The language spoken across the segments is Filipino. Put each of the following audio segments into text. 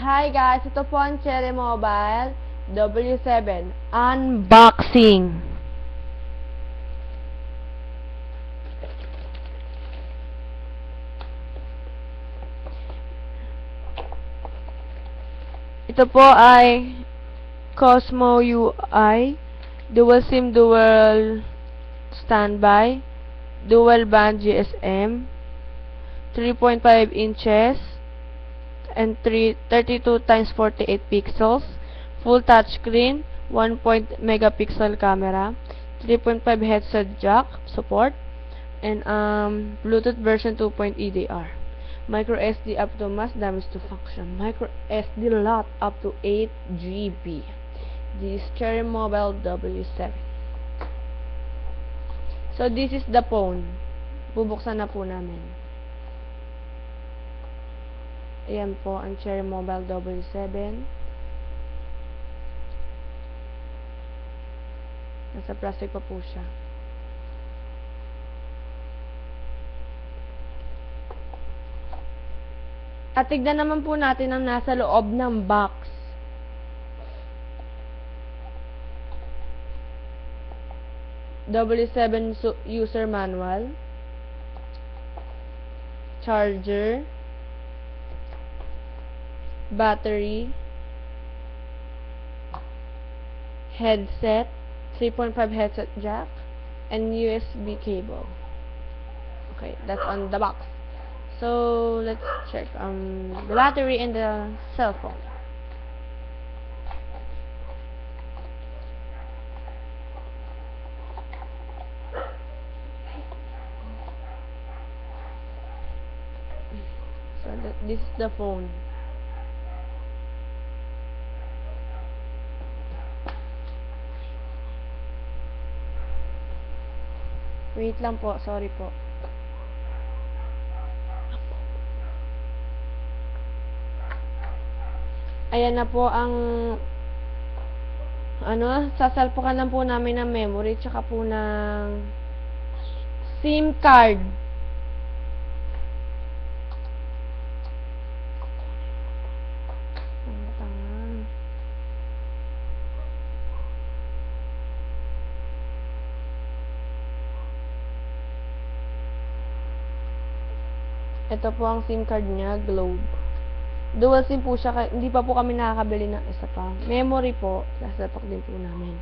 Hi guys, ito po ang Cherry Mobile W7 Unboxing. Ito po ay Cosmo UI, Dual SIM, Dual Standby, Dual Band GSM, 3.5 inches, and 32 times 48 pixels, full touchscreen, 1 megapixel camera, 3.5 headset jack support, and Bluetooth version 2.0 EDR. Micro SD up to mass damage to function. Micro SD lot up to 8 GB. This is Cherry Mobile W7. So this is the phone. Bubuksan na po namin. Ayan po ang Cherry Mobile W7. Nasa plastic pa po siya. At tignan naman po natin ang nasa loob ng box. W7 user manual, charger, battery, headset, 3.5 headset jack, and USB cable. Okay, that's on the box. So let's check the battery and the cell phone. So this is the phone. Wait lang po, sorry po. Ayan na po ang sasalpukan lang po namin ng memory tsaka po ng SIM card. Ito po ang SIM card niya, Globe. Dual SIM po siya, hindi pa po kami nakakabili ng isa pa. Memory po, sasapak din po namin.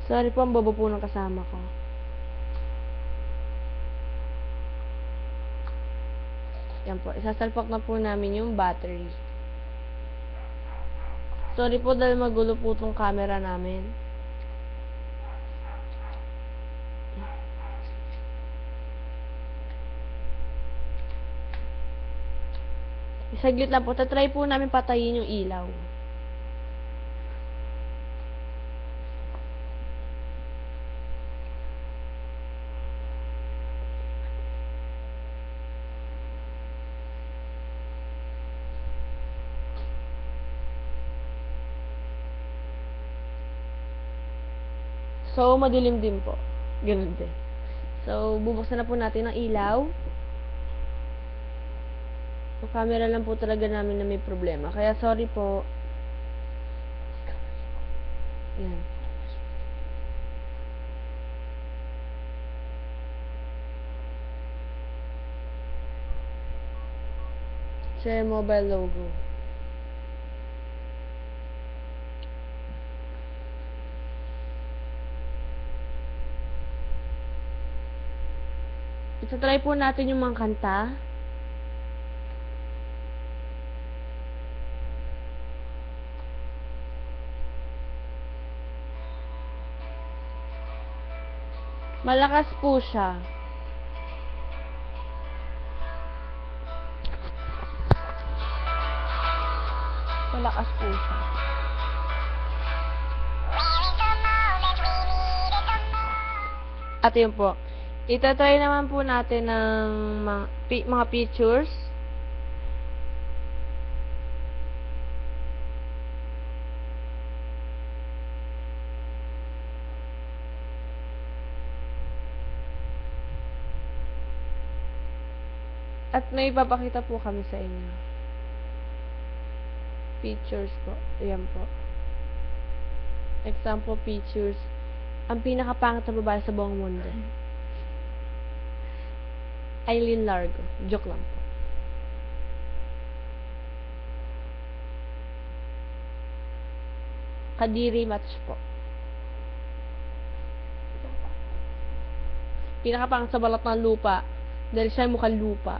Sorry po, ang bobo po ng kasama ko. Yan po, isasalpak na po namin yung battery. Sorry po dahil magulo po itong camera namin. Saglit lang po. Tatry po namin patayin yung ilaw. So, madilim din po. Ganun din. So, bubuksan na po natin ang ilaw. Yung camera lang po talaga namin na may problema. Kaya sorry po. Yan. Cherry Mobile logo. Ito-try po natin yung mga kanta. Malakas po siya. Malakas po siya. At yun po. Itatry naman po natin ng mga pictures. At may papakita po kami sa inyo. Pictures po. Ayan po. Example pictures. Ang pinakapangit na babae sa buong mundo. Aileen Largo. Joke lang po. Kadiri match po. Pinakapangit sa balat ng lupa. Dahil siya mukhang lupa.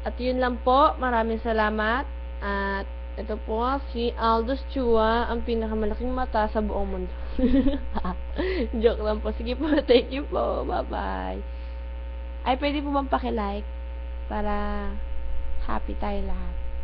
At yun lang po. Maraming salamat. At ito po si Aldous Chua, ang pinakamalaking mata sa buong mundo. Joke lang po. Sige po. Thank you po. Bye-bye. Ay, pwede po bang pakilike? Para happy tayo lahat.